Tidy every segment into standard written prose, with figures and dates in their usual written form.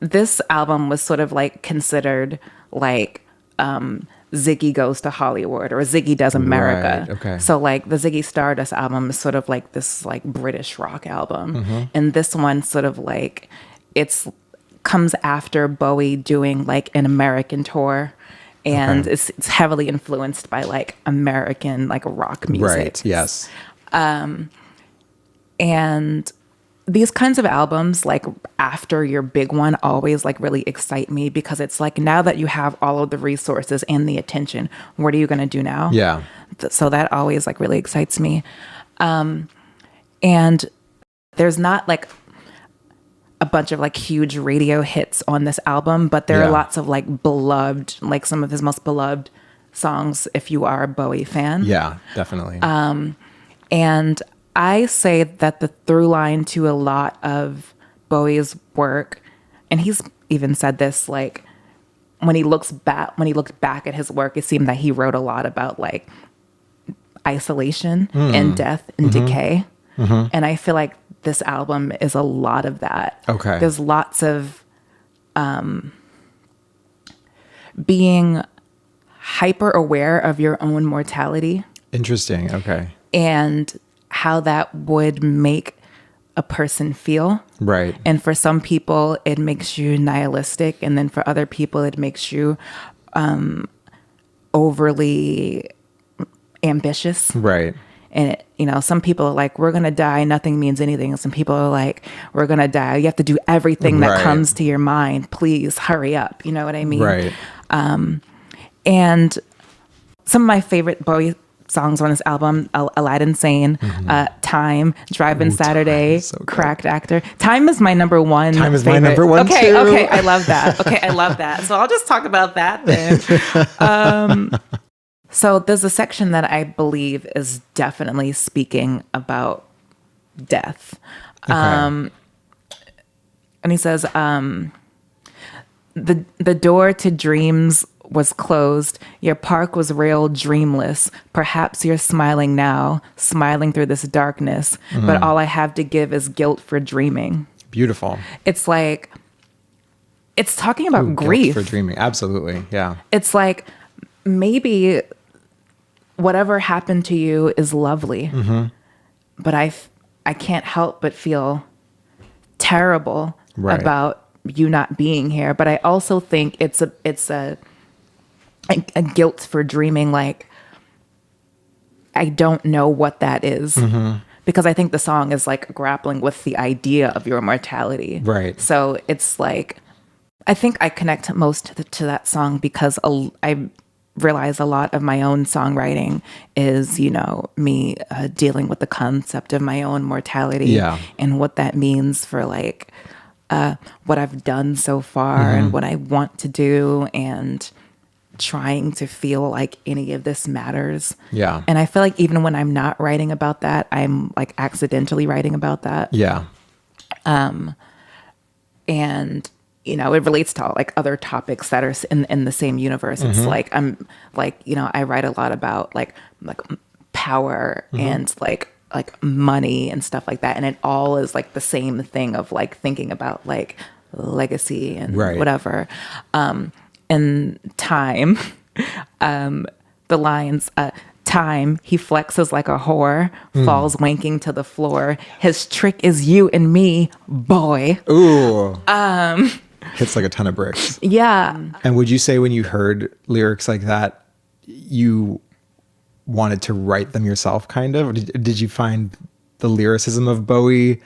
this album was sort of like considered like Ziggy Goes to Hollywood or Ziggy Does America. Right, okay. So like the Ziggy Stardust album is sort of like this like British rock album. And this one sort of like comes after Bowie doing like an American tour. And it's heavily influenced by like American like rock music. Right, yes. And these kinds of albums, like after your big one, always like really excite me because it's like now that you have all of the resources and the attention, what are you going to do now? Yeah. So that always like really excites me. And there's not like a bunch of like huge radio hits on this album, but there are lots of like beloved, like some of his most beloved songs if you are a Bowie fan. Yeah, definitely. And I say that the through line to a lot of Bowie's work, and he's even said this, like when he looked back at his work, it seemed that he wrote a lot about like isolation and death and decay. And I feel like this album is a lot of that. Okay. There's lots of being hyper aware of your own mortality. Interesting. Okay. And how that would make a person feel. Right. And for some people, it makes you nihilistic. And then for other people, it makes you overly ambitious. Right. And, some people are like, we're going to die. Nothing means anything. And some people are like, we're going to die. You have to do everything that comes to your mind. Please hurry up. You know what I mean? Right. And some of my favorite Bowie songs on this album, Aladdin Sane, Time, Drive-In Saturday, so Cracked Actor. Time is my number one. Time is favorite. my number one okay, too. Okay, I love that. So I'll just talk about that then. So there's a section that I believe is definitely speaking about death. Okay. And he says, the door to dreams was closed. Your park was real dreamless. Perhaps you're smiling now, smiling through this darkness. But all I have to give is guilt for dreaming. Beautiful. It's like, it's talking about Guilt grief. for dreaming. Absolutely. Yeah. It's like, maybe whatever happened to you is lovely, but I can't help but feel terrible about you not being here. But I also think it's a guilt for dreaming. Like, I don't know what that is, because I think the song is like grappling with the idea of your mortality. Right. So it's like, I think I connect most to that song because I realize a lot of my own songwriting is, me dealing with the concept of my own mortality and what that means for like what I've done so far and what I want to do and trying to feel like any of this matters. Yeah. And I feel like even when I'm not writing about that, I'm like accidentally writing about that. Yeah. And it relates to like other topics that are in the same universe. It's like, I'm like, I write a lot about like power and like money and stuff like that. And it all is like the same thing of like thinking about like legacy and whatever. And time, the lines, time, he flexes like a whore, falls wanking to the floor. His trick is you and me, boy. Ooh. Hits like a ton of bricks. Yeah. And would you say when you heard lyrics like that, you wanted to write them yourself, kind of? Did you find the lyricism of Bowie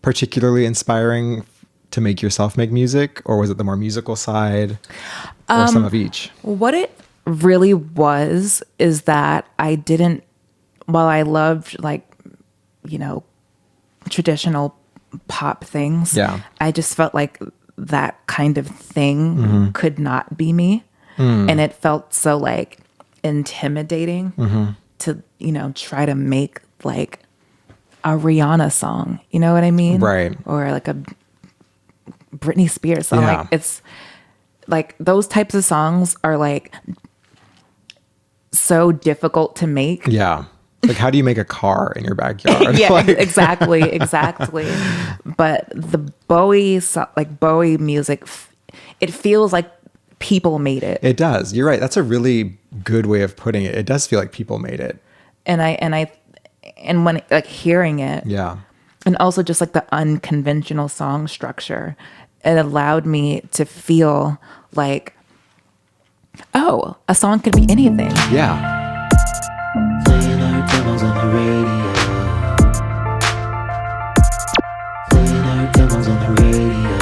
particularly inspiring to make yourself make music? Or was it the more musical side or some of each? What it really was is that I didn't, while I loved like, traditional pop things, I just felt like that kind of thing could not be me. And it felt so like intimidating to, try to make like a Rihanna song, you know what I mean? Right. Or like a Britney Spears song. Like it's like those types of songs are like so difficult to make. Yeah. Like, how do you make a car in your backyard? Yeah, Like, exactly. But the Bowie music, it feels like people made it. it does. You're right. That's a really good way of putting it. It does feel like people made it. And when like hearing it, Yeah. and also just like the unconventional song structure, it allowed me to feel like, oh, a song could be anything. Yeah. Playing our demos on the radio. Playing our demos on the radio.